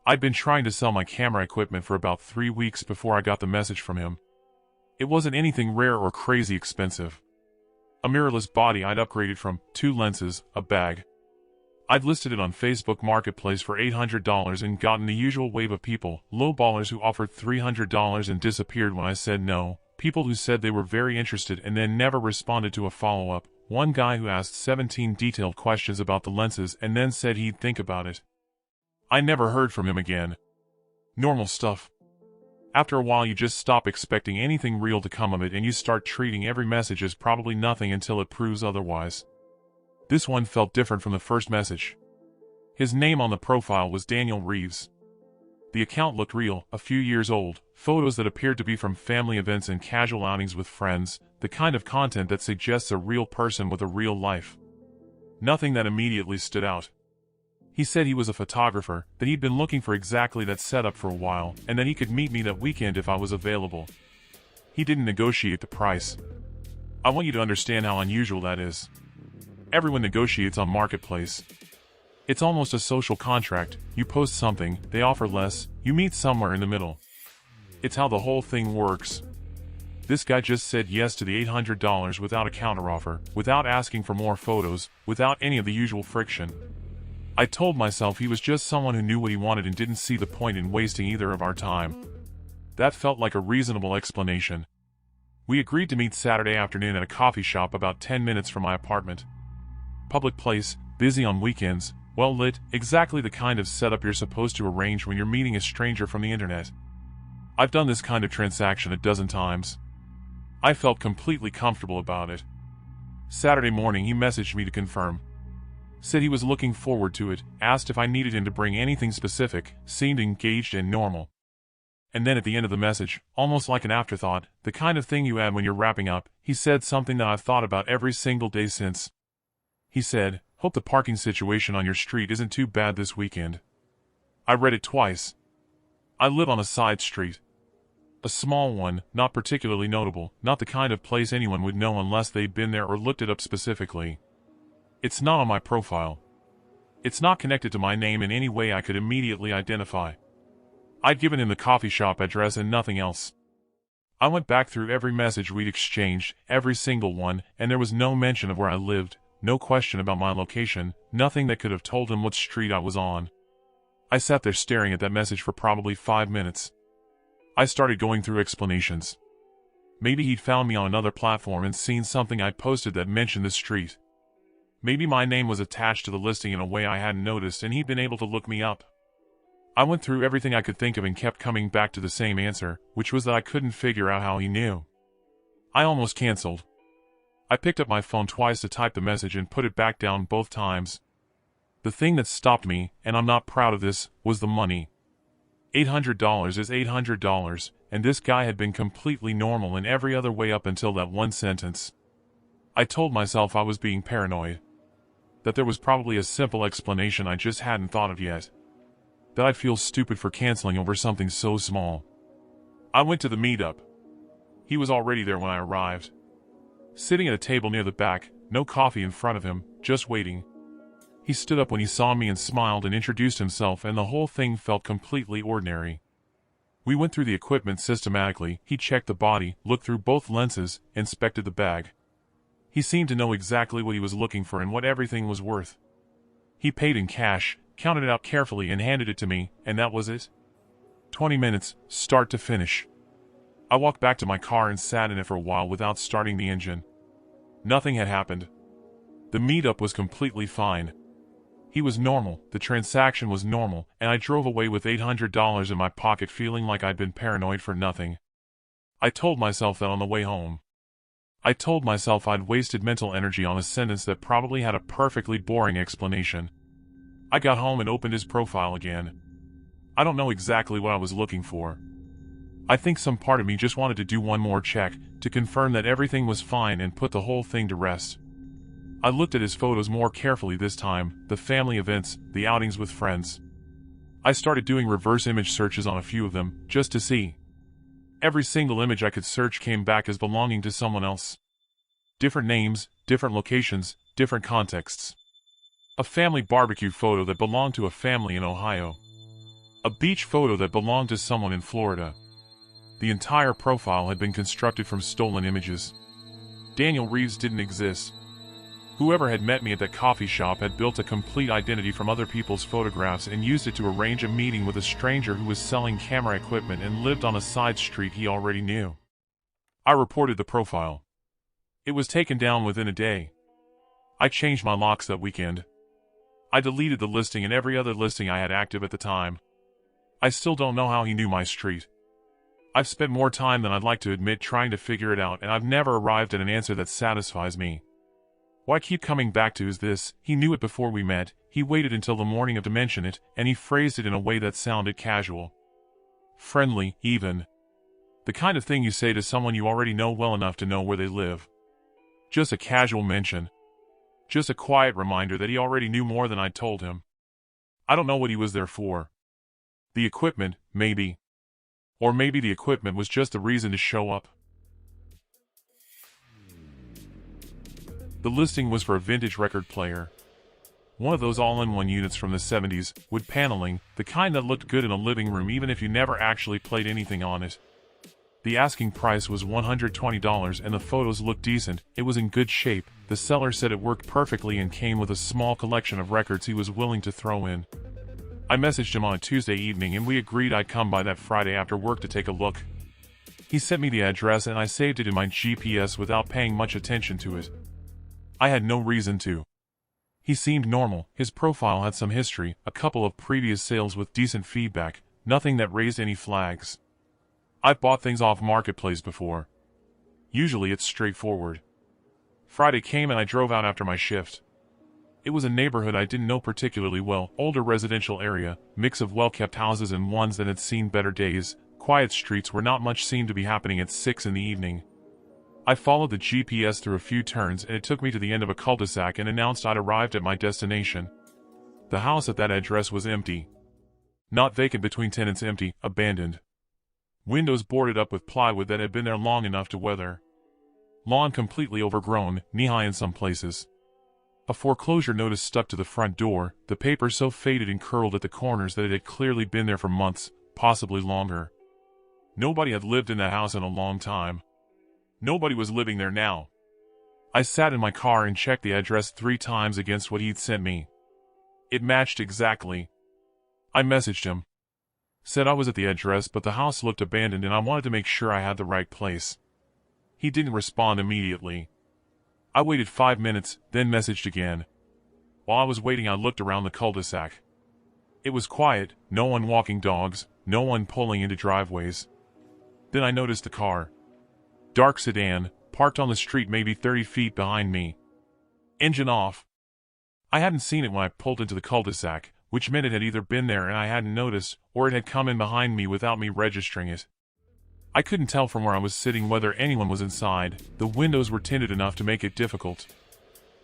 I'd been trying to sell my camera equipment for about 3 weeks before I got the message from him. It wasn't anything rare or crazy expensive. A mirrorless body I'd upgraded from, 2 lenses, a bag. I'd listed it on Facebook Marketplace for $800 and gotten the usual wave of people, lowballers who offered $300 and disappeared when I said no, people who said they were very interested and then never responded to a follow-up, one guy who asked 17 detailed questions about the lenses and then said he'd think about it. I never heard from him again. Normal stuff. After a while you just stop expecting anything real to come of it and you start treating every message as probably nothing until it proves otherwise. This one felt different from the first message. His name on the profile was Daniel Reeves. The account looked real, a few years old, photos that appeared to be from family events and casual outings with friends, the kind of content that suggests a real person with a real life. Nothing that immediately stood out. He said he was a photographer, that he'd been looking for exactly that setup for a while, and that he could meet me that weekend if I was available. He didn't negotiate the price. I want you to understand how unusual that is. Everyone negotiates on Marketplace. It's almost a social contract. You post something, they offer less, you meet somewhere in the middle. It's how the whole thing works. This guy just said yes to the $800 without a counteroffer, without asking for more photos, without any of the usual friction. I told myself he was just someone who knew what he wanted and didn't see the point in wasting either of our time. That felt like a reasonable explanation. We agreed to meet Saturday afternoon at a coffee shop about 10 minutes from my apartment. Public place, busy on weekends, well lit, exactly the kind of setup you're supposed to arrange when you're meeting a stranger from the internet. I've done this kind of transaction a dozen times. I felt completely comfortable about it. Saturday morning he messaged me to confirm. Said he was looking forward to it, asked if I needed him to bring anything specific, seemed engaged and normal. And then at the end of the message, almost like an afterthought, the kind of thing you add when you're wrapping up, he said something that I've thought about every single day since. He said, "Hope the parking situation on your street isn't too bad this weekend." I read it twice. I live on a side street. A small one, not particularly notable, not the kind of place anyone would know unless they'd been there or looked it up specifically. It's not on my profile. It's not connected to my name in any way I could immediately identify. I'd given him the coffee shop address and nothing else. I went back through every message we'd exchanged, every single one, and there was no mention of where I lived, no question about my location, nothing that could have told him what street I was on. I sat there staring at that message for probably 5 minutes. I started going through explanations. Maybe he'd found me on another platform and seen something I'd posted that mentioned the street. Maybe my name was attached to the listing in a way I hadn't noticed and he'd been able to look me up. I went through everything I could think of and kept coming back to the same answer, which was that I couldn't figure out how he knew. I almost canceled. I picked up my phone twice to type the message and put it back down both times. The thing that stopped me, and I'm not proud of this, was the money. $800 is $800, and this guy had been completely normal in every other way up until that one sentence. I told myself I was being paranoid. That there was probably a simple explanation I just hadn't thought of yet. That I'd feel stupid for canceling over something so small. I went to the meetup. He was already there when I arrived. Sitting at a table near the back, no coffee in front of him, just waiting. He stood up when he saw me and smiled and introduced himself, and the whole thing felt completely ordinary. We went through the equipment systematically. He checked the body, looked through both lenses, inspected the bag. He seemed to know exactly what he was looking for and what everything was worth. He paid in cash, counted it out carefully and handed it to me, and that was it. 20 minutes, start to finish. I walked back to my car and sat in it for a while without starting the engine. Nothing had happened. The meetup was completely fine. He was normal, the transaction was normal, and I drove away with $800 in my pocket feeling like I'd been paranoid for nothing. I told myself that on the way home. I told myself I'd wasted mental energy on a sentence that probably had a perfectly boring explanation. I got home and opened his profile again. I don't know exactly what I was looking for. I think some part of me just wanted to do one more check, to confirm that everything was fine and put the whole thing to rest. I looked at his photos more carefully this time, the family events, the outings with friends. I started doing reverse image searches on a few of them, just to see. Every single image I could search came back as belonging to someone else. Different names, different locations, different contexts. A family barbecue photo that belonged to a family in Ohio. A beach photo that belonged to someone in Florida. The entire profile had been constructed from stolen images. Daniel Reeves didn't exist. Whoever had met me at that coffee shop had built a complete identity from other people's photographs and used it to arrange a meeting with a stranger who was selling camera equipment and lived on a side street he already knew. I reported the profile. It was taken down within a day. I changed my locks that weekend. I deleted the listing and every other listing I had active at the time. I still don't know how he knew my street. I've spent more time than I'd like to admit trying to figure it out, and I've never arrived at an answer that satisfies me. What I keep coming back to is this: he knew it before we met, he waited until the morning to mention it, and he phrased it in a way that sounded casual. Friendly, even. The kind of thing you say to someone you already know well enough to know where they live. Just a casual mention. Just a quiet reminder that he already knew more than I'd told him. I don't know what he was there for. The equipment, maybe. Or maybe the equipment was just a reason to show up. The listing was for a vintage record player. One of those all-in-one units from the 70s, wood paneling, the kind that looked good in a living room even if you never actually played anything on it. The asking price was $120 and the photos looked decent. It was in good shape. The seller said it worked perfectly and came with a small collection of records he was willing to throw in. I messaged him on a Tuesday evening and we agreed I'd come by that Friday after work to take a look. He sent me the address and I saved it in my GPS without paying much attention to it. I had no reason to. He seemed normal. His profile had some history, a couple of previous sales with decent feedback, nothing that raised any flags. I've bought things off Marketplace before. Usually it's straightforward. Friday came and I drove out after my shift. It was a neighborhood I didn't know particularly well, older residential area, mix of well-kept houses and ones that had seen better days, quiet streets where not much seemed to be happening at 6 in the evening. I followed the GPS through a few turns and it took me to the end of a cul-de-sac and announced I'd arrived at my destination. The house at that address was empty. Not vacant between tenants, empty, abandoned. Windows boarded up with plywood that had been there long enough to weather. Lawn completely overgrown, knee-high in some places. A foreclosure notice stuck to the front door, the paper so faded and curled at the corners that it had clearly been there for months, possibly longer. Nobody had lived in that house in a long time. Nobody was living there now. I sat in my car and checked the address 3 times against what he'd sent me. It matched exactly. I messaged him. Said I was at the address but the house looked abandoned and I wanted to make sure I had the right place. He didn't respond immediately. I waited 5 minutes, then messaged again. While I was waiting I looked around the cul-de-sac. It was quiet, no one walking dogs, no one pulling into driveways. Then I noticed the car. Dark sedan, parked on the street maybe 30 feet behind me. Engine off. I hadn't seen it when I pulled into the cul-de-sac, which meant it had either been there and I hadn't noticed, or it had come in behind me without me registering it. I couldn't tell from where I was sitting whether anyone was inside. The windows were tinted enough to make it difficult.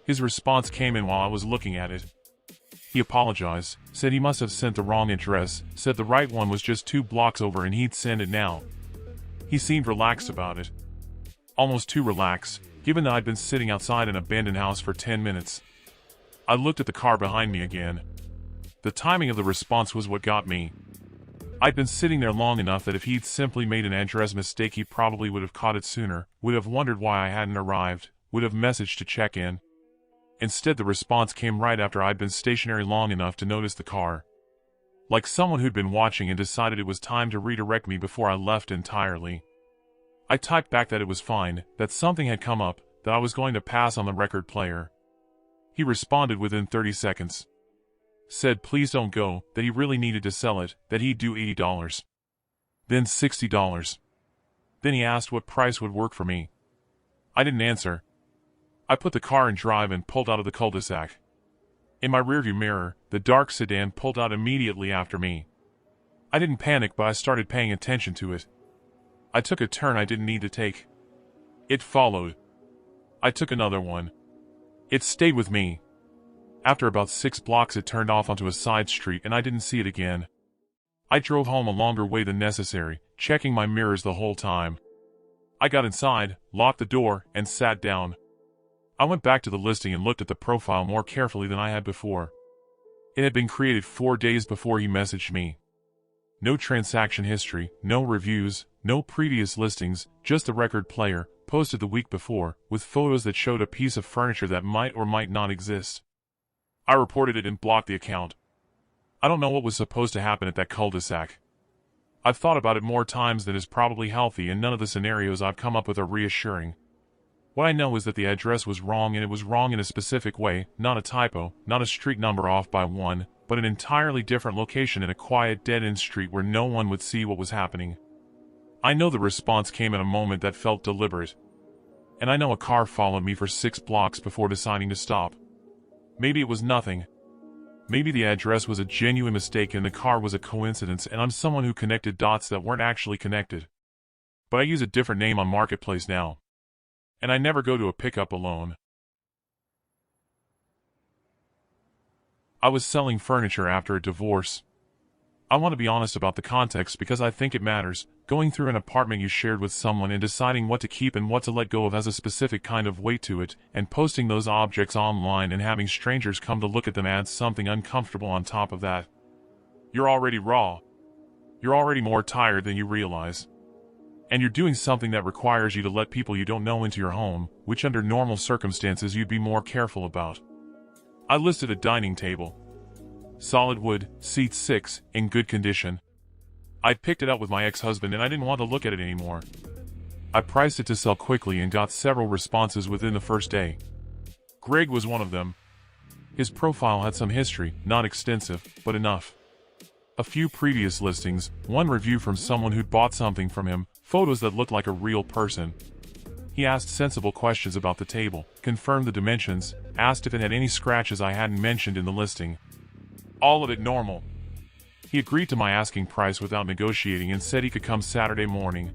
His response came in while I was looking at it. He apologized, said he must have sent the wrong address, said the right one was just 2 blocks over and he'd send it now. He seemed relaxed about it. Almost too relaxed, given that I'd been sitting outside an abandoned house for 10 minutes. I looked at the car behind me again. The timing of the response was what got me. I'd been sitting there long enough that if he'd simply made an address mistake he probably would have caught it sooner, would have wondered why I hadn't arrived, would have messaged to check in. Instead the response came right after I'd been stationary long enough to notice the car. Like someone who'd been watching and decided it was time to redirect me before I left entirely. I typed back that it was fine, that something had come up, that I was going to pass on the record player. He responded within 30 seconds. Said please don't go, that he really needed to sell it, that he'd do $80. Then $60. Then he asked what price would work for me. I didn't answer. I put the car in drive and pulled out of the cul-de-sac. In my rearview mirror, the dark sedan pulled out immediately after me. I didn't panic but I started paying attention to it. I took a turn I didn't need to take. It followed. I took another one. It stayed with me. After about 6 blocks it turned off onto a side street and I didn't see it again. I drove home a longer way than necessary, checking my mirrors the whole time. I got inside, locked the door, and sat down. I went back to the listing and looked at the profile more carefully than I had before. It had been created 4 days before he messaged me. No transaction history, no reviews, no previous listings, just a record player, posted the week before, with photos that showed a piece of furniture that might or might not exist. I reported it and blocked the account. I don't know what was supposed to happen at that cul-de-sac. I've thought about it more times than is probably healthy, and none of the scenarios I've come up with are reassuring. What I know is that the address was wrong, and it was wrong in a specific way, not a typo, not a street number off by one, but an entirely different location in a quiet dead-end street where no one would see what was happening. I know the response came in a moment that felt deliberate. And I know a car followed me for 6 blocks before deciding to stop. Maybe it was nothing. Maybe the address was a genuine mistake and the car was a coincidence, and I'm someone who connected dots that weren't actually connected. But I use a different name on Marketplace now. And I never go to a pickup alone. I was selling furniture after a divorce. I want to be honest about the context because I think it matters. Going through an apartment you shared with someone and deciding what to keep and what to let go of has a specific kind of weight to it, and posting those objects online and having strangers come to look at them adds something uncomfortable on top of that. You're already raw. You're already more tired than you realize. And you're doing something that requires you to let people you don't know into your home, which under normal circumstances you'd be more careful about. I listed a dining table. Solid wood, seat 6, in good condition. I'd picked it up with my ex-husband and I didn't want to look at it anymore. I priced it to sell quickly and got several responses within the first day. Greg was one of them. His profile had some history, not extensive, but enough. A few previous listings, one review from someone who'd bought something from him, photos that looked like a real person. He asked sensible questions about the table, confirmed the dimensions, asked if it had any scratches I hadn't mentioned in the listing. All of it normal. He agreed to my asking price without negotiating and said he could come Saturday morning.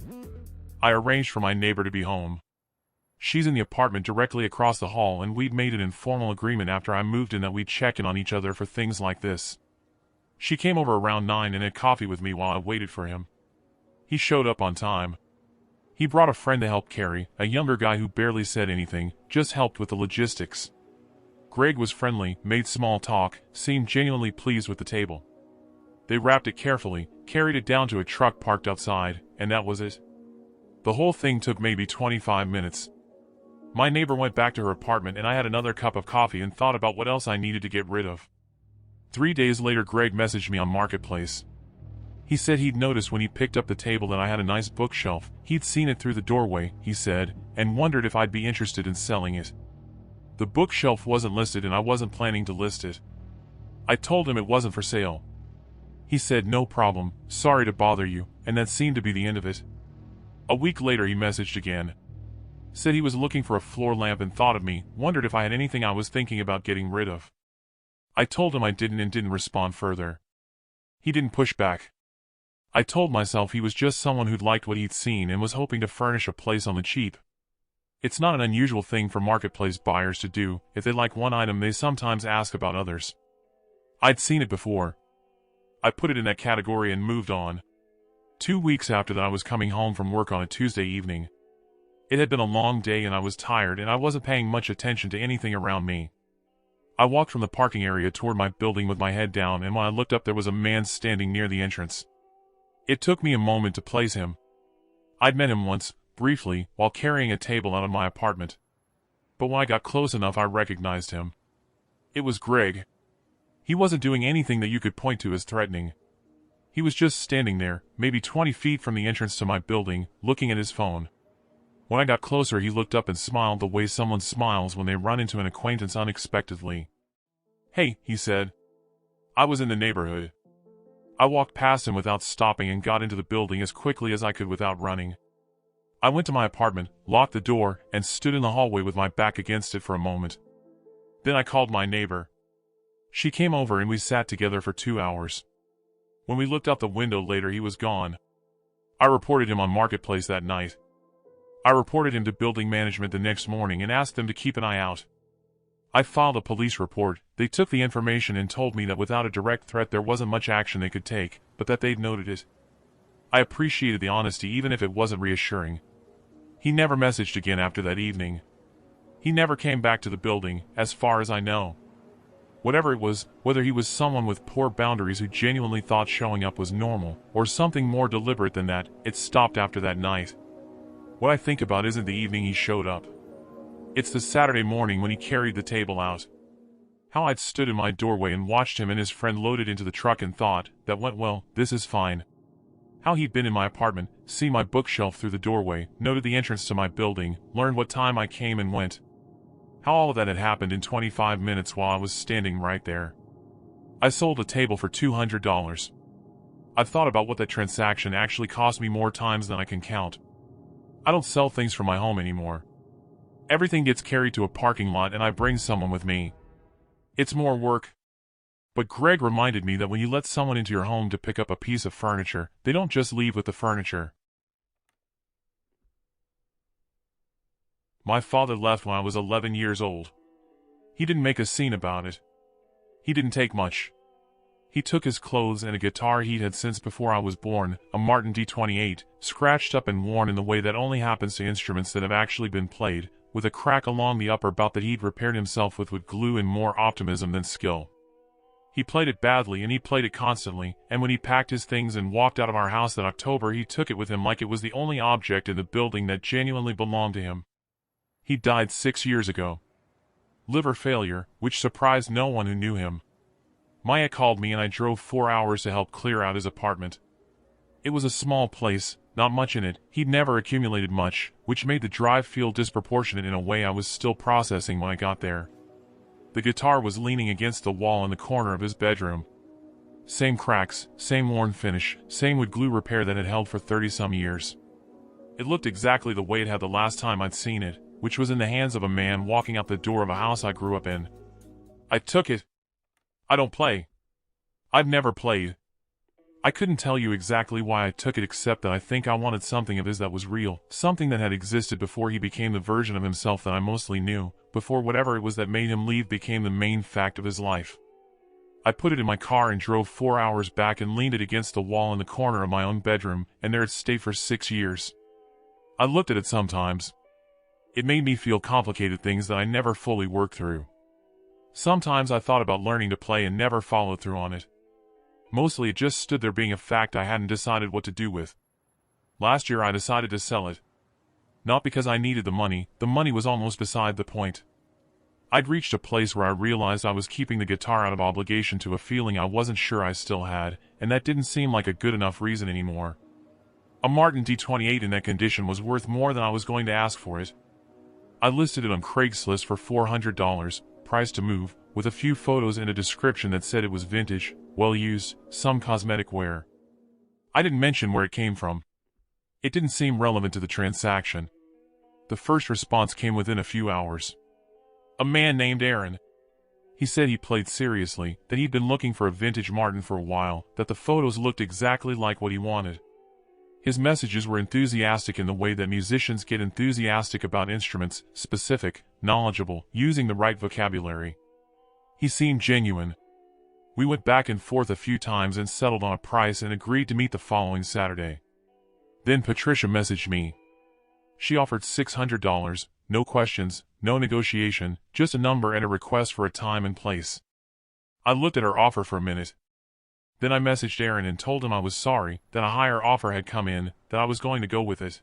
I arranged for my neighbor to be home. She's in the apartment directly across the hall, and we'd made an informal agreement after I moved in that we'd check in on each other for things like this. She came over around 9 and had coffee with me while I waited for him. He showed up on time. He brought a friend to help carry, a younger guy who barely said anything, just helped with the logistics. Greg was friendly, made small talk, seemed genuinely pleased with the table. They wrapped it carefully, carried it down to a truck parked outside, and that was it. The whole thing took maybe 25 minutes. My neighbor went back to her apartment and I had another cup of coffee and thought about what else I needed to get rid of. 3 days later, Greg messaged me on Marketplace. He said he'd noticed when he picked up the table that I had a nice bookshelf. He'd seen it through the doorway, he said, and wondered if I'd be interested in selling it. The bookshelf wasn't listed and I wasn't planning to list it. I told him it wasn't for sale. He said no problem, sorry to bother you, and that seemed to be the end of it. A week later he messaged again. Said he was looking for a floor lamp and thought of me, wondered if I had anything I was thinking about getting rid of. I told him I didn't and didn't respond further. He didn't push back. I told myself he was just someone who'd liked what he'd seen and was hoping to furnish a place on the cheap. It's not an unusual thing for marketplace buyers to do. If they like one item, they sometimes ask about others. I'd seen it before. I put it in that category and moved on. 2 weeks after that, I was coming home from work on a Tuesday evening. It had been a long day and I was tired, and I wasn't paying much attention to anything around me. I walked from the parking area toward my building with my head down, and when I looked up there was a man standing near the entrance. It took me a moment to place him. I'd met him once, briefly, while carrying a table out of my apartment. But when I got close enough I recognized him. It was Greg. He wasn't doing anything that you could point to as threatening. He was just standing there, maybe 20 feet from the entrance to my building, looking at his phone. When I got closer he looked up and smiled the way someone smiles when they run into an acquaintance unexpectedly. "Hey," he said. I was in the neighborhood. I walked past him without stopping and got into the building as quickly as I could without running. I went to my apartment, locked the door, and stood in the hallway with my back against it for a moment. Then I called my neighbor. She came over and we sat together for 2 hours. When we looked out the window later, he was gone. I reported him on Marketplace that night. I reported him to building management the next morning and asked them to keep an eye out. I filed a police report. They took the information and told me that without a direct threat there wasn't much action they could take, but that they'd noted it. I appreciated the honesty even if it wasn't reassuring. He never messaged again after that evening. He never came back to the building, as far as I know. Whatever it was, whether he was someone with poor boundaries who genuinely thought showing up was normal, or something more deliberate than that, it stopped after that night. What I think about isn't the evening he showed up. It's the Saturday morning when he carried the table out. How I'd stood in my doorway and watched him and his friend loaded into the truck and thought, that went well, this is fine. How he'd been in my apartment, seen my bookshelf through the doorway, noted the entrance to my building, learned what time I came and went. How all of that had happened in 25 minutes while I was standing right there. I sold a table for $200. I've thought about what that transaction actually cost me more times than I can count. I don't sell things from my home anymore. Everything gets carried to a parking lot and I bring someone with me. It's more work. But Greg reminded me that when you let someone into your home to pick up a piece of furniture, they don't just leave with the furniture. My father left when I was 11 years old. He didn't make a scene about it. He didn't take much. He took his clothes and a guitar he'd had since before I was born, a Martin D28, scratched up and worn in the way that only happens to instruments that have actually been played, with a crack along the upper bout that he'd repaired himself with glue and more optimism than skill. He played it badly and he played it constantly, and when he packed his things and walked out of our house that October he took it with him like it was the only object in the building that genuinely belonged to him. He died 6 years ago. Liver failure, which surprised no one who knew him. Maya called me and I drove 4 hours to help clear out his apartment. It was a small place, not much in it, he'd never accumulated much, which made the drive feel disproportionate in a way I was still processing when I got there. The guitar was leaning against the wall in the corner of his bedroom. Same cracks, same worn finish, same wood glue repair that had held for 30-some years. It looked exactly the way it had the last time I'd seen it, which was in the hands of a man walking out the door of a house I grew up in. I took it. I don't play. I've never played. I couldn't tell you exactly why I took it except that I think I wanted something of his that was real, something that had existed before he became the version of himself that I mostly knew, before whatever it was that made him leave became the main fact of his life. I put it in my car and drove 4 hours back and leaned it against the wall in the corner of my own bedroom, and there it stayed for 6 years. I looked at it sometimes. It made me feel complicated things that I never fully worked through. Sometimes I thought about learning to play and never followed through on it. Mostly it just stood there being a fact I hadn't decided what to do with. Last year I decided to sell it. Not because I needed the money was almost beside the point. I'd reached a place where I realized I was keeping the guitar out of obligation to a feeling I wasn't sure I still had, and that didn't seem like a good enough reason anymore. A Martin D28 in that condition was worth more than I was going to ask for it. I listed it on Craigslist for $400, price to move, with a few photos and a description that said it was vintage, well used, some cosmetic wear. I didn't mention where it came from. It didn't seem relevant to the transaction. The first response came within a few hours. A man named Aaron. He said he played seriously, that he'd been looking for a vintage Martin for a while, that the photos looked exactly like what he wanted. His messages were enthusiastic in the way that musicians get enthusiastic about instruments, specific, knowledgeable, using the right vocabulary. He seemed genuine. We went back and forth a few times and settled on a price and agreed to meet the following Saturday. Then Patricia messaged me. She offered $600, no questions, no negotiation, just a number and a request for a time and place. I looked at her offer for a minute. Then I messaged Aaron and told him I was sorry, that a higher offer had come in, that I was going to go with it.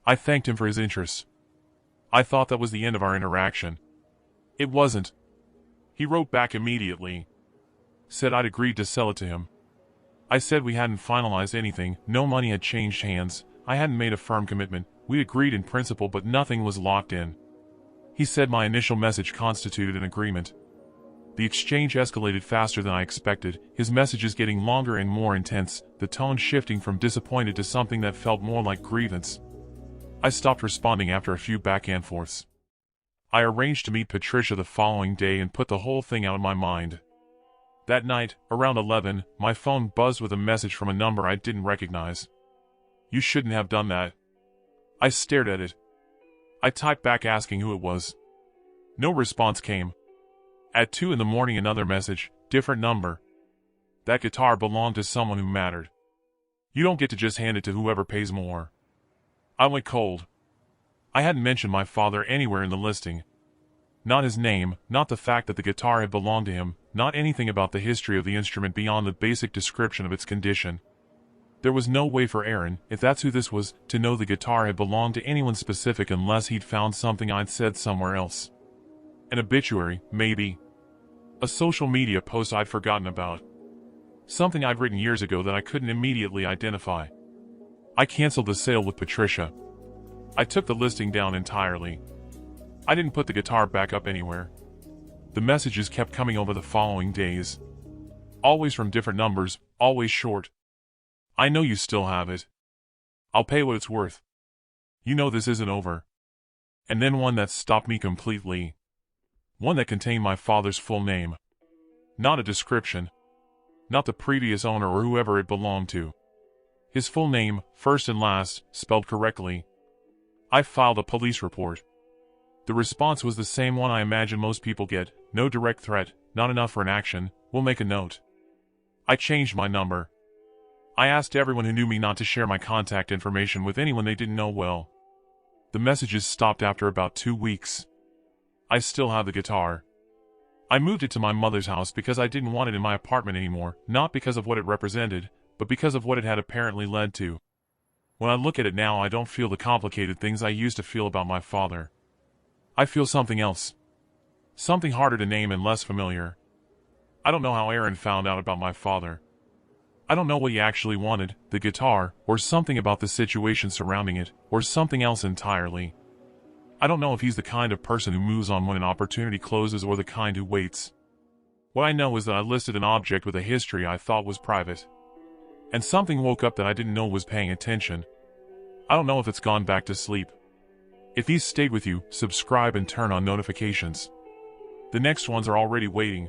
I thanked him for his interest. I thought that was the end of our interaction. It wasn't. He wrote back immediately. Said I'd agreed to sell it to him. I said we hadn't finalized anything, no money had changed hands, I hadn't made a firm commitment, we agreed in principle but nothing was locked in. He said my initial message constituted an agreement. The exchange escalated faster than I expected, his messages getting longer and more intense, the tone shifting from disappointed to something that felt more like grievance. I stopped responding after a few back and forths. I arranged to meet Patricia the following day and put the whole thing out of my mind. That night, around 11, my phone buzzed with a message from a number I didn't recognize. You shouldn't have done that. I stared at it. I typed back asking who it was. No response came. At 2 in the morning another message, different number. That guitar belonged to someone who mattered. You don't get to just hand it to whoever pays more. I went cold. I hadn't mentioned my father anywhere in the listing. Not his name, not the fact that the guitar had belonged to him, not anything about the history of the instrument beyond the basic description of its condition. There was no way for Aaron, if that's who this was, to know the guitar had belonged to anyone specific unless he'd found something I'd said somewhere else. An obituary, maybe. A social media post I'd forgotten about. Something I'd written years ago that I couldn't immediately identify. I canceled the sale with Patricia. I took the listing down entirely. I didn't put the guitar back up anywhere. The messages kept coming over the following days. Always from different numbers, always short. I know you still have it. I'll pay what it's worth. You know this isn't over. And then one that stopped me completely. One that contained my father's full name. Not a description. Not the previous owner or whoever it belonged to. His full name, first and last, spelled correctly. I filed a police report. The response was the same one I imagine most people get: no direct threat, not enough for an action, we'll make a note. I changed my number. I asked everyone who knew me not to share my contact information with anyone they didn't know well. The messages stopped after about 2 weeks. I still have the guitar. I moved it to my mother's house because I didn't want it in my apartment anymore, not because of what it represented, but because of what it had apparently led to. When I look at it now, I don't feel the complicated things I used to feel about my father. I feel something else. Something harder to name and less familiar. I don't know how Aaron found out about my father. I don't know what he actually wanted, the guitar, or something about the situation surrounding it, or something else entirely. I don't know if he's the kind of person who moves on when an opportunity closes or the kind who waits. What I know is that I listed an object with a history I thought was private. And something woke up that I didn't know was paying attention. I don't know if it's gone back to sleep. If he's stayed with you, subscribe and turn on notifications. The next ones are already waiting.